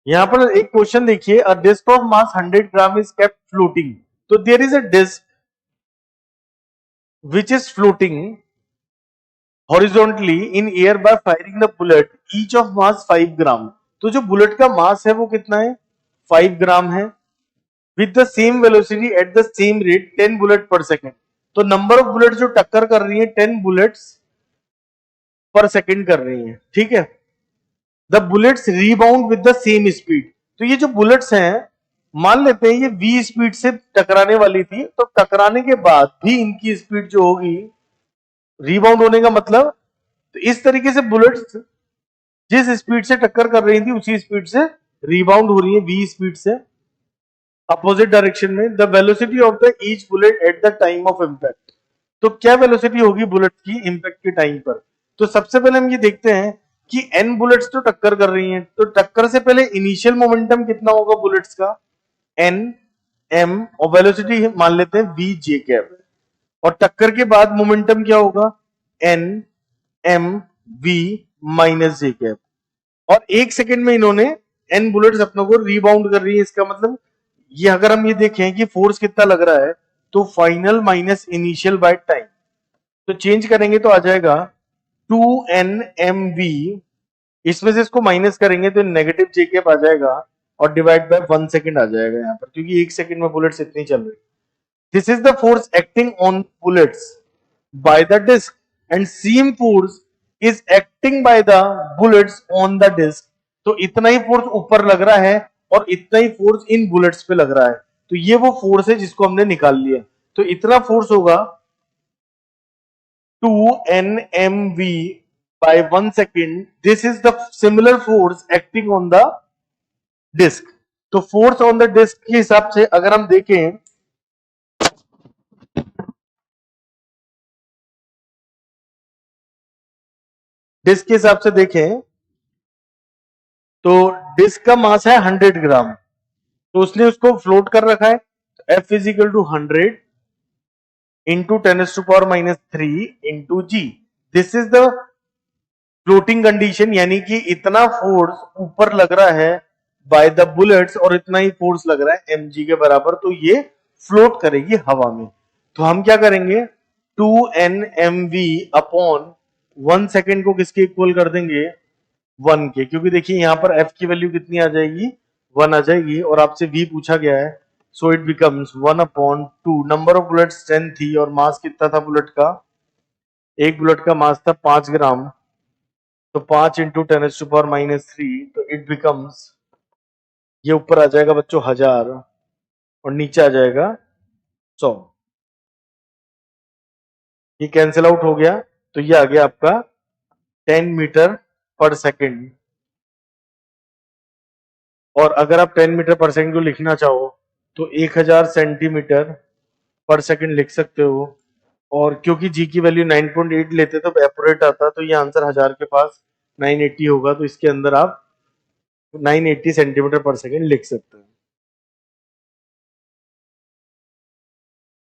यहाँ पर एक क्वेश्चन देखिए, a disc of mass 100 gram is kept floating. तो there is a disc which is floating horizontally in air by firing the bullet each of mass 5 ग्राम। तो जो bullet का मास है वो कितना है, 5 ग्राम है, with the same velocity at the same rate 10 bullet पर सेकेंड। तो नंबर ऑफ बुलेट जो टक्कर कर रही है 10 बुलेट्स पर सेकेंड कर रही है, ठीक है। The bullets rebound with the same speed. तो ये जो बुलेट्स हैं, मान लेते हैं ये v स्पीड से टकराने वाली थी, तो टकराने के बाद भी इनकी स्पीड जो होगी, रीबाउंड होने का मतलब, तो इस तरीके से बुलेट्स जिस स्पीड से टक्कर कर रही थी उसी स्पीड से रीबाउंड हो रही है, v स्पीड से अपोजिट डायरेक्शन में। The velocity of the each bullet at the time of impact. तो क्या वेलोसिटी होगी बुलेट की इंपैक्ट के टाइम पर। तो सबसे पहले हम ये देखते हैं कि n बुलेट्स तो टक्कर कर रही हैं, तो टक्कर से पहले इनिशियल मोमेंटम कितना होगा बुलेट्स का, n m, और वेलोसिटी मान लेते हैं v j कैप, और टक्कर के बाद मोमेंटम क्या होगा, n m v minus j cap. और एक सेकंड में इन्होंने n बुलेट्स अपनों को रीबाउंड कर रही है। इसका मतलब ये अगर हम ये देखें कि फोर्स कितना लग रहा है, तो final minus initial by time, तो चेंज करेंगे तो आ जाएगा 2nmv, इसमें से इसको माइनस करेंगे तो नेगेटिव जे कैप आ जाएगा, और डिवाइड बाय 1 सेकंड आ जाएगा यहाँ पर, क्योंकि एक सेकंड में बुलेट्स इतनी चल रही। This is the force acting on bullets by the disc and same force is acting by the bullets on the disc. तो इतना ही फोर्स ऊपर लग रहा है और इतना ही फोर्स इन बुलेट्स पे लग रहा है। तो ये वो फोर्स है जिसको हमने निकाल लिया। तो इतना फोर्स होगा 2nmv by 1 second. This is the similar force acting on the disk. तो फोर्स ऑन द डिस्क के हिसाब से अगर हम देखें, डिस्क के हिसाब से देखें तो डिस्क का मास है 100 ग्राम, तो उसने उसको फ्लोट कर रखा है। F is equal to 100 into 10⁻³ into G. This is the floating condition, यानी कि इतना फोर्स ऊपर लग रहा है बाय द बुलेट्स और इतना ही फोर्स लग रहा है mg के बराबर, तो ये फ्लोट करेगी हवा में। तो हम क्या करेंगे, 2nmv अपॉन 1 सेकेंड को किसके इक्वल कर देंगे, 1 के, क्योंकि देखिए यहां पर f की वैल्यू कितनी आ जाएगी, 1 आ जाएगी, और आपसे v पूछा गया है, so it becomes 1/2। Number of bullets 10 थी और मास कितना था बुलेट का, एक बुलेट का मास था 5 ग्राम, तो 5 इंटू 10⁻³ तो इट बिकम्स, ये ऊपर आ जाएगा बच्चों 1000 और नीचे आ जाएगा 100। ये कैंसिल आउट हो गया, तो ये आ गया आपका 10 मीटर पर सेकेंड। और अगर आप 10 मीटर पर सेकेंड को लिखना चाहो तो 1000 सेंटीमीटर पर सेकेंड लिख सकते हो। और क्योंकि जी की वैल्यू 9.8 लेते तो एपोरेट आता, तो ये आंसर 1000 के पास 980 होगा, तो इसके अंदर आप 980 सेंटीमीटर पर सेकेंड लिख सकते हैं।